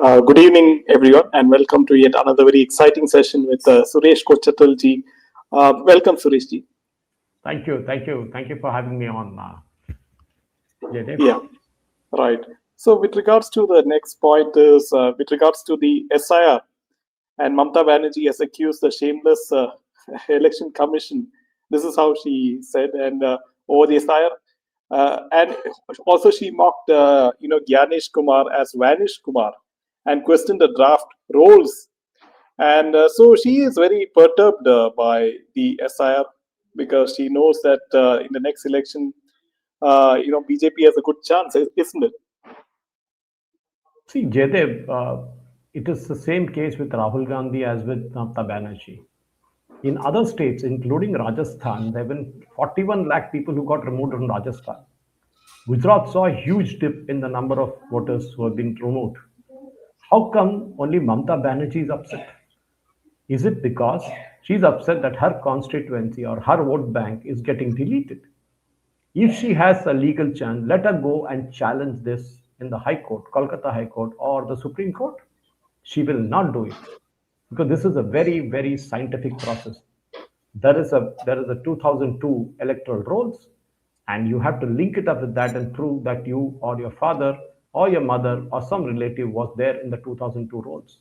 Good evening, everyone, and welcome to yet another very exciting session with Suresh Kochattil ji. Welcome, Suresh ji. Thank you for having me on, Jaydev. Yeah, right. So, with regards to the next point is with regards to the SIR, and Mamta Banerjee has accused the shameless election commission. This is how she said, and over the SIR, and also she mocked, Gyanesh Kumar as Vanish Kumar, and questioned the draft roles. And so she is very perturbed by the SIR because she knows that in the next election, BJP has a good chance, isn't it? See, Jaydev, it is the same case with Rahul Gandhi as with Mamta Banerjee. In other states, including Rajasthan, there have been 41 lakh people who got removed from Rajasthan. Gujarat saw a huge dip in the number of voters who have been removed. How come only Mamta Banerjee is upset? Is it because she's upset that her constituency or her vote bank is getting deleted? If she has a legal chance, let her go and challenge this in the High Court, Kolkata High Court, or the Supreme Court. She will not do it because this is a very, very scientific process. There is a 2002 electoral rolls, and you have to link it up with that and prove that you or your father or your mother or some relative was there in the 2002 rolls.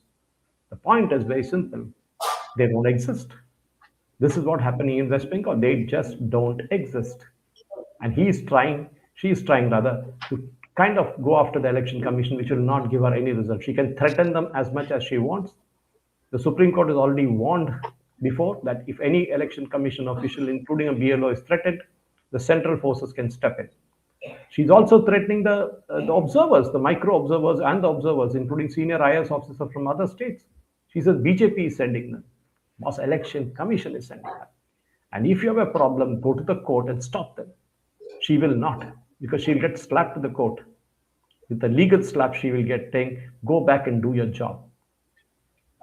The point is very simple. They don't exist. This is what happening in West Bengal. They just don't exist. And she is trying rather, to kind of go after the election commission, which will not give her any result. She can threaten them as much as she wants. The Supreme Court has already warned before that if any election commission official, including a BLO, is threatened, the central forces can step in. She's also threatening the observers, the micro observers and the observers, including senior IS officers from other states. She says BJP is sending them. Boss, election commission is sending them. And if you have a problem, go to the court and stop them. She will not, because she'll get slapped to the court. With the legal slap she will get, saying, go back and do your job.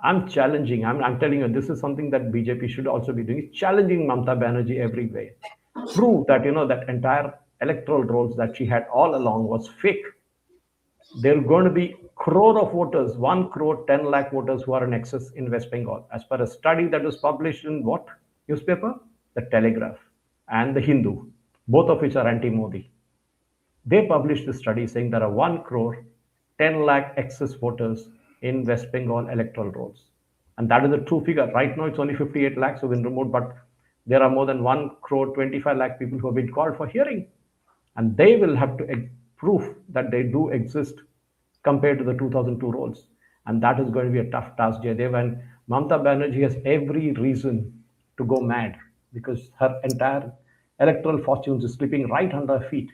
I'm telling you, this is something that BJP should also be doing, challenging Mamta Banerjee every way. Prove that, that entire electoral rolls that she had all along was fake. There are going to be crore of voters, 1 crore 10 lakh voters who are in excess in West Bengal. As per a study that was published in what newspaper? The Telegraph and the Hindu, both of which are anti-Modi. They published the study saying there are 1 crore 10 lakh excess voters in West Bengal electoral rolls. And that is a true figure. Right now, it's only 58 lakhs who have been removed, but there are more than 1 crore 25 lakh people who have been called for hearing. And they will have to prove that they do exist compared to the 2002 rolls. And that is going to be a tough task, Jaydev. And Mamta Banerjee has every reason to go mad because her entire electoral fortunes is slipping right under her feet.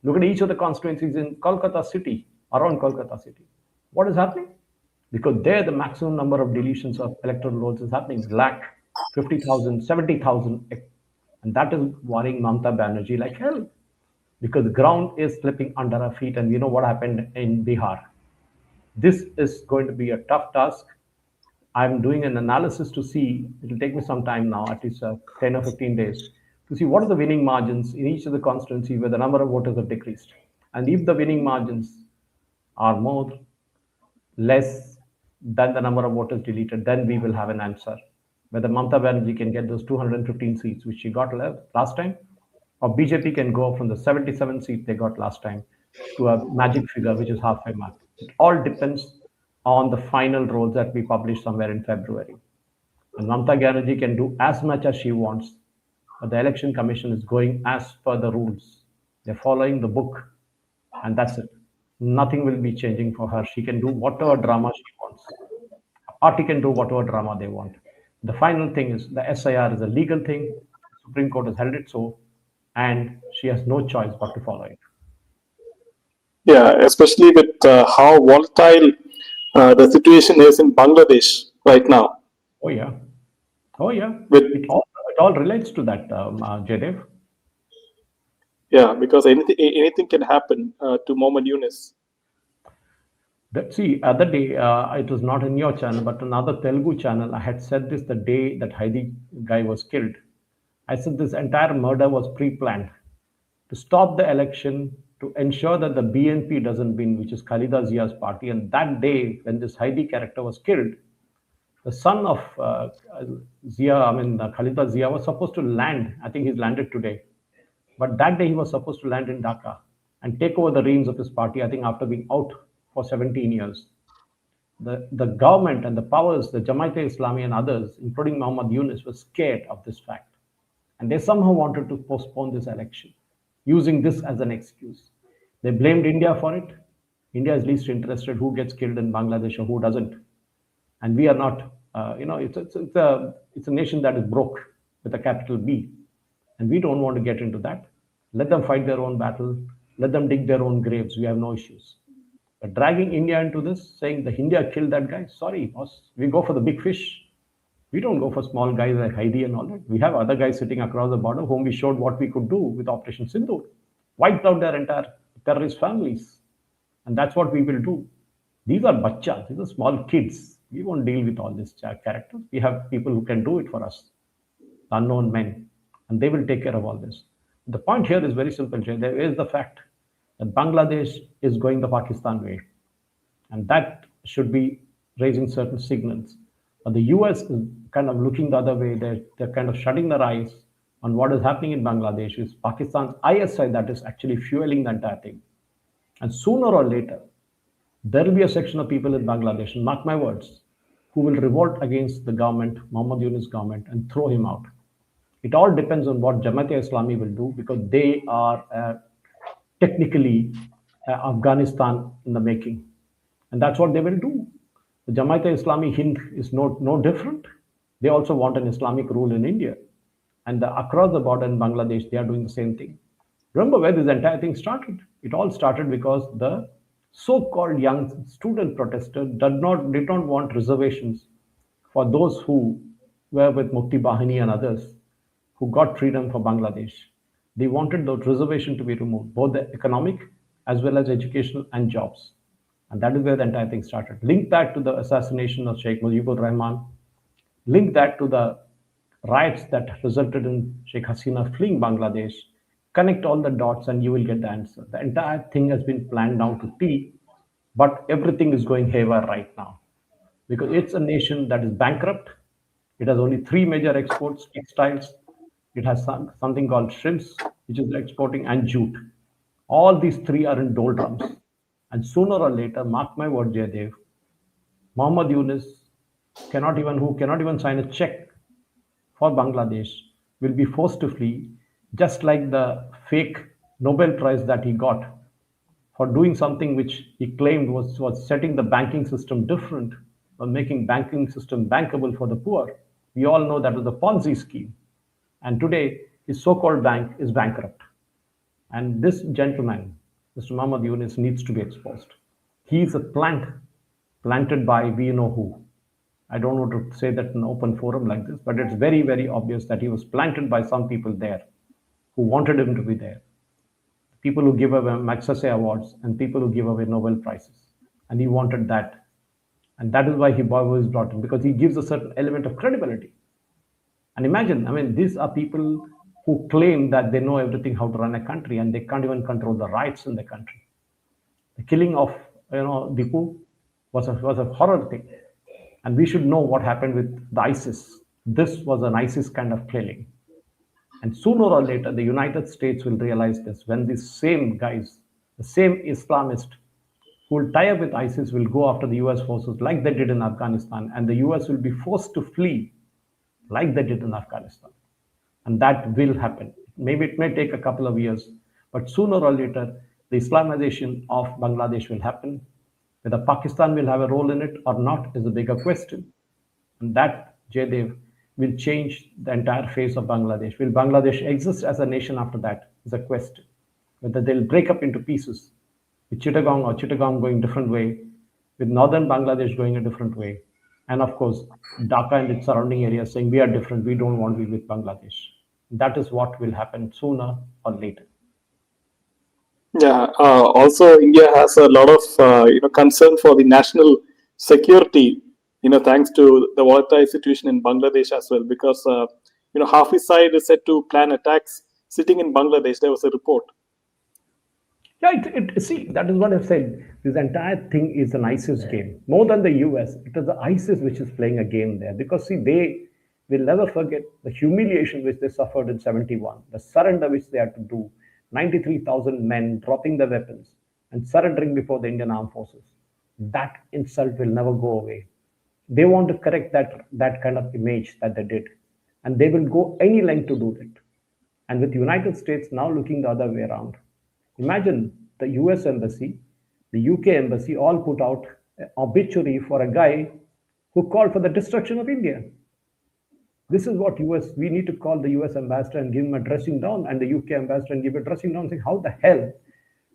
Look at each of the constituencies in Kolkata city, around Kolkata city. What is happening? Because there the maximum number of deletions of electoral rolls is happening, lakh, 50,000, 70,000. And that is worrying Mamta Banerjee like hell because the ground is slipping under her feet. And we know what happened in Bihar. This is going to be a tough task. I'm doing an analysis to see, it'll take me some time now, at least 10 or 15 days, to see what are the winning margins in each of the constituencies where the number of voters have decreased. And if the winning margins are more, less than the number of voters deleted, then we will have an answer. Whether Mamta Banerjee can get those 215 seats, which she got last time, or BJP can go from the 77 seats they got last time to a magic figure, which is halfway mark. It all depends on the final rolls that we publish somewhere in February. And Mamta Banerjee can do as much as she wants, but the election commission is going as per the rules. They're following the book, and that's it. Nothing will be changing for her. She can do whatever drama she wants. A party can do whatever drama they want. The final thing is the SIR is a legal thing. The Supreme Court has held it so, and she has no choice but to follow it. Yeah, especially with how volatile the situation is in Bangladesh right now. Oh yeah, oh yeah. With It all relates to that, Jaydev. yeah, because anything can happen to Mohammed Yunus. See, other day, it was not in your channel, but another Telugu channel. I had said this the day that Heidi guy was killed. I said this entire murder was pre-planned to stop the election to ensure that the BNP doesn't win, which is Khalida Zia's party. And that day, when this Heidi character was killed, the son of Zia, Khalida Zia, was supposed to land. I think he's landed today. But that day, he was supposed to land in Dhaka and take over the reins of his party, I think, after being out for 17 years. The government and the powers, the Jamaat-e-Islami and others, including Muhammad Yunus, were scared of this fact. And they somehow wanted to postpone this election, using this as an excuse. They blamed India for it. India is least interested who gets killed in Bangladesh or who doesn't. And we are not, it's a nation that is broke with a capital B. And we don't want to get into that. Let them fight their own battle. Let them dig their own graves. We have no issues. But dragging India into this, saying the India killed that guy, sorry, boss, we go for the big fish. We don't go for small guys like Heidi and all that. We have other guys sitting across the border whom we showed what we could do with Operation Sindoor. Wiped out their entire terrorist families. And that's what we will do. These are bachas, these are small kids. We won't deal with all these characters. We have people who can do it for us, unknown men, and they will take care of all this. The point here is very simple, Jay. There is the fact that Bangladesh is going the Pakistan way, and that should be raising certain signals. But the US is kind of looking the other way. They're kind of shutting their eyes on what is happening in Bangladesh. It's Pakistan's ISI that is actually fueling the entire thing. And sooner or later, there will be a section of people in Bangladesh, and mark my words, who will revolt against the government, Muhammad Yunus government, and throw him out. It all depends on what Jamaat-e-Islami will do, because they are technically Afghanistan in the making. And that's what they will do. The Jamaat-e-Islami Hind is no different. They also want an Islamic rule in India. And across the border in Bangladesh, they are doing the same thing. Remember where this entire thing started? It all started because the so-called young student protesters did not want reservations for those who were with Mukti Bahini and others who got freedom for Bangladesh. They wanted the reservation to be removed, both the economic as well as educational and jobs. And that is where the entire thing started. Link that to the assassination of Sheikh Mujibur Rahman. Link that to the riots that resulted in Sheikh Hasina fleeing Bangladesh. Connect all the dots and you will get the answer. The entire thing has been planned down to T, but everything is going haywire right now because it's a nation that is bankrupt. It has only 3 major exports: textiles, it has something called shrimps, which is exporting, and jute. All these 3 are in doldrums. And sooner or later, mark my word, Jaydev, Muhammad Yunus who cannot even sign a check for Bangladesh, will be forced to flee, just like the fake Nobel Prize that he got for doing something which he claimed was setting the banking system different, or making banking system bankable for the poor. We all know that was a Ponzi scheme. And today, his so-called bank is bankrupt. And this gentleman, Mr. Muhammad Yunus, needs to be exposed. He is a plant planted by we know who. I don't want to say that in an open forum like this, but it's very, very obvious that he was planted by some people there who wanted him to be there. People who give away Magsaysay awards and people who give away Nobel Prizes. And he wanted that. And that is why he was brought in, because he gives a certain element of credibility. And imagine, these are people who claim that they know everything how to run a country, and they can't even control the riots in the country. The killing of Dipu was a horror thing. And we should know what happened with the ISIS. This was an ISIS kind of killing. And sooner or later, the United States will realize this when these same guys, the same Islamists who will tie up with ISIS, will go after the US forces like they did in Afghanistan, and the US will be forced to flee like they did in Afghanistan. And that will happen. Maybe it may take a couple of years, but sooner or later, the Islamization of Bangladesh will happen. Whether Pakistan will have a role in it or not is a bigger question. And that, Jaydev, will change the entire face of Bangladesh. Will Bangladesh exist as a nation after that is a question. Whether they'll break up into pieces, with Chittagong going different way, with northern Bangladesh going a different way, and of course, Dhaka and its surrounding areas saying we are different, we don't want to be with Bangladesh. That is what will happen sooner or later. Yeah. Also, India has a lot of concern for the national security. Thanks to the volatile situation in Bangladesh as well, because Hafiz Saeed is said to plan attacks sitting in Bangladesh. There was a report. Yeah, see, that is what I've said. This entire thing is an ISIS game. More than the US, it is the ISIS which is playing a game there. Because, see, they will never forget the humiliation which they suffered in 71, the surrender which they had to do, 93,000 men dropping their weapons and surrendering before the Indian armed forces. That insult will never go away. They want to correct that kind of image that they did. And they will go any length to do it. And with United States now looking the other way around, imagine the US embassy, the UK embassy all put out an obituary for a guy who called for the destruction of India. This is what US we need to call the US ambassador and give him a dressing down, and the UK ambassador and give a dressing down, saying, how the hell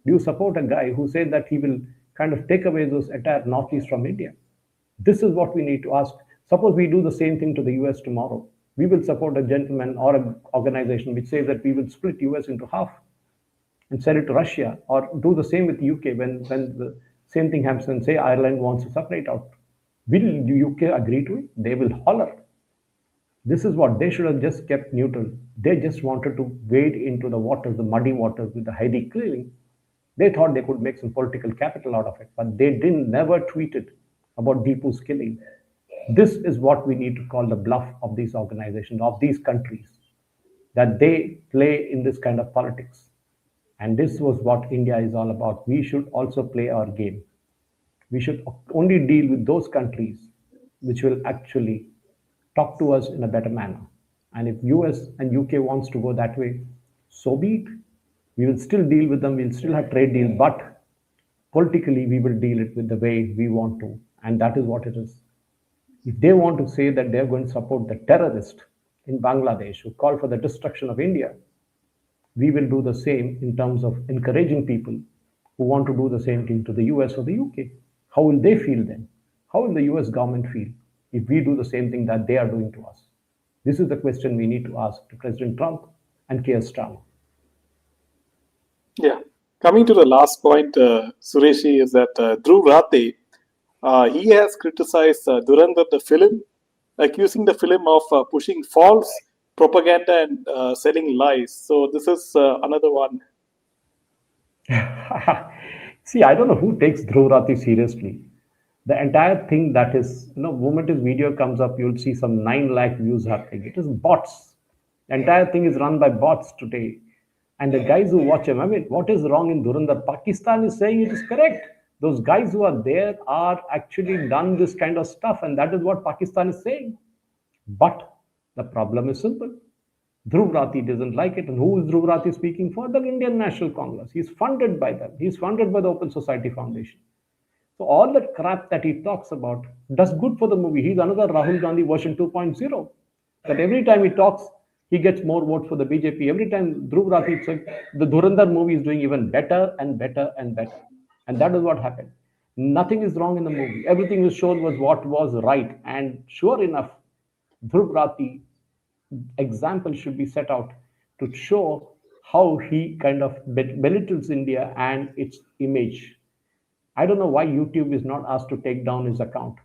do you support a guy who said that he will kind of take away those entire northeast from India? This is what we need to ask. Suppose we do the same thing to the US tomorrow. We will support a gentleman or an organization which says that we will split US into half and sell it to Russia, or do the same with UK when the same thing happens and say Ireland wants to separate out. Will the UK agree to it? They will holler. This is what they should have just kept neutral. They just wanted to wade into the waters, the muddy waters with the Heidi killing. They thought they could make some political capital out of it, but they didn't never tweeted about Deepu's killing. This is what we need to call the bluff of these organizations, of these countries, that they play in this kind of politics. And this was what India is all about. We should also play our game. We should only deal with those countries which will actually talk to us in a better manner. And if US and UK wants to go that way, so be it. We will still deal with them. We'll still have trade deals, but politically we will deal it with the way we want to, and that is what it is. If they want to say that they're going to support the terrorist in Bangladesh who call for the destruction of India, we will do the same in terms of encouraging people who want to do the same thing to the US or the UK. How will they feel then? How will the US government feel if we do the same thing that they are doing to us? This is the question we need to ask to President Trump and Keir Starmer. Yeah. Coming to the last point, Sureshi, is that Dhruv Rathee, he has criticized Dhurandhar, the film, accusing the film of pushing false propaganda and selling lies. So this is another one. See, I don't know who takes Dhruv Rathi seriously. The entire thing that is, moment his video comes up, you'll see some 9 lakh views happening. It is bots. The entire thing is run by bots today. And the guys who watch him, I mean, what is wrong in Dhurandhar? Pakistan is saying it is correct. Those guys who are there are actually done this kind of stuff, and that is what Pakistan is saying. But the problem is simple. Dhruv Rathi doesn't like it. And who is Dhruv Rathi speaking for? The Indian National Congress. He's funded by them. He's funded by the Open Society Foundation. So all that crap that he talks about does good for the movie. He's another Rahul Gandhi version 2.0. That every time he talks, he gets more votes for the BJP. Every time Dhruv Rathi, like, the Dhurandhar movie is doing even better and better and better. And that is what happened. Nothing is wrong in the movie. Everything was shown was what was right. And sure enough, Dhruv Rathi example should be set out to show how he kind of belittles India and its image. I don't know why YouTube is not asked to take down his account.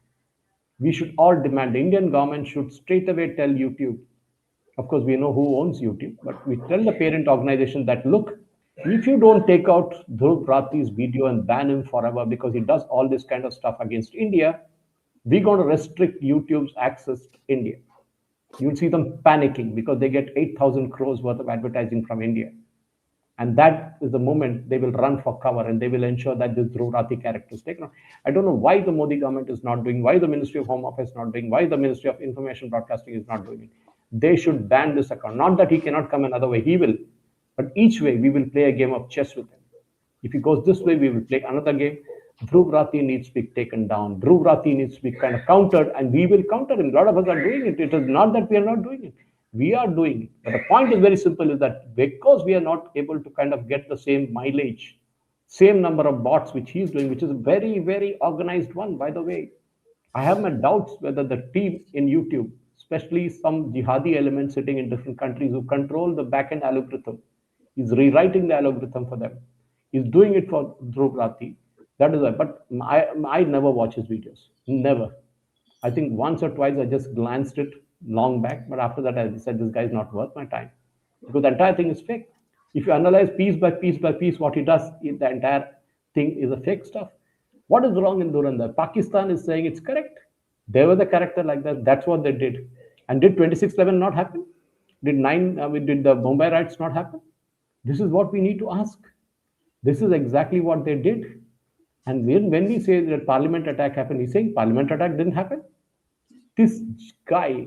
We should all demand, the Indian government should straight away tell YouTube. Of course, we know who owns YouTube, but we tell the parent organization that, look, if you don't take out Dhruv Rathi's video and ban him forever because he does all this kind of stuff against India, we're going to restrict YouTube's access to India. You'll see them panicking because they get 8,000 crores worth of advertising from India. And that is the moment they will run for cover and they will ensure that this Dhruv Rathi character is taken. I don't know why the Modi government is not doing, why the Ministry of Home Affairs is not doing, why the Ministry of Information Broadcasting is not doing it. They should ban this account. Not that he cannot come another way, he will. But each way we will play a game of chess with him. If he goes this way, we will play another game. Dhruv Rathi needs to be taken down. Dhruv Rathi needs to be kind of countered, and we will counter him. A lot of us are doing it. It is not that we are not doing it. We are doing it. But the point is very simple, is that because we are not able to kind of get the same mileage, same number of bots which he is doing, which is a very, very organized one, by the way. I have my doubts whether the team in YouTube, especially some jihadi elements sitting in different countries who control the back-end algorithm, is rewriting the algorithm for them. He's doing it for Dhruv Rathi. That is why. But I never watch his videos. Never. I think once or twice I just glanced it long back, but after that I said this guy is not worth my time because the entire thing is fake. If you analyze piece by piece by piece what he does, the entire thing is a fake stuff. What is wrong in Dhurandhar? Pakistan is saying it's correct. They were the character like that. That's what they did. And did 26/11 not happen? Did the Mumbai riots not happen? This is what we need to ask. This is exactly what they did. And when we say that parliament attack happened, he's saying parliament attack didn't happen. This guy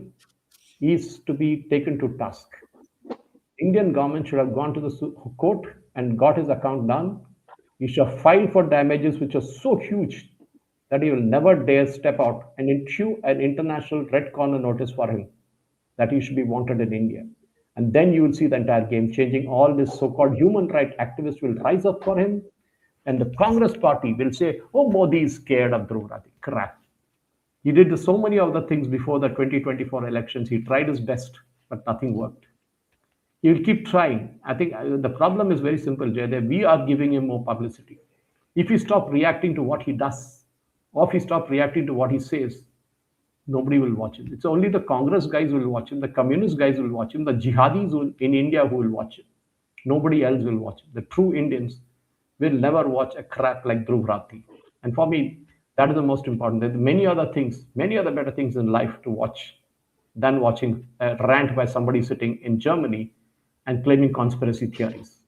is to be taken to task. Indian government should have gone to the court and got his account done. He should have filed for damages which are so huge that he will never dare step out and issue an international red corner notice for him that he should be wanted in India. And then you will see the entire game changing. All this so-called human rights activists will rise up for him. And the Congress party will say, oh, Modi is scared of Dhruv. Rathee. Crap. He did so many other things before the 2024 elections. He tried his best, but nothing worked. He will keep trying. I think the problem is very simple, Jaydev. We are giving him more publicity. If he stop reacting to what he does, or if he stop reacting to what he says, nobody will watch him. It's only the Congress guys who will watch him, the communist guys will watch him, the jihadis in India who will watch him. Nobody else will watch him. The true Indians will never watch a crap like Dhruv Rathee. And for me, that is the most important. There are many other things, many other better things in life to watch than watching a rant by somebody sitting in Germany and claiming conspiracy theories.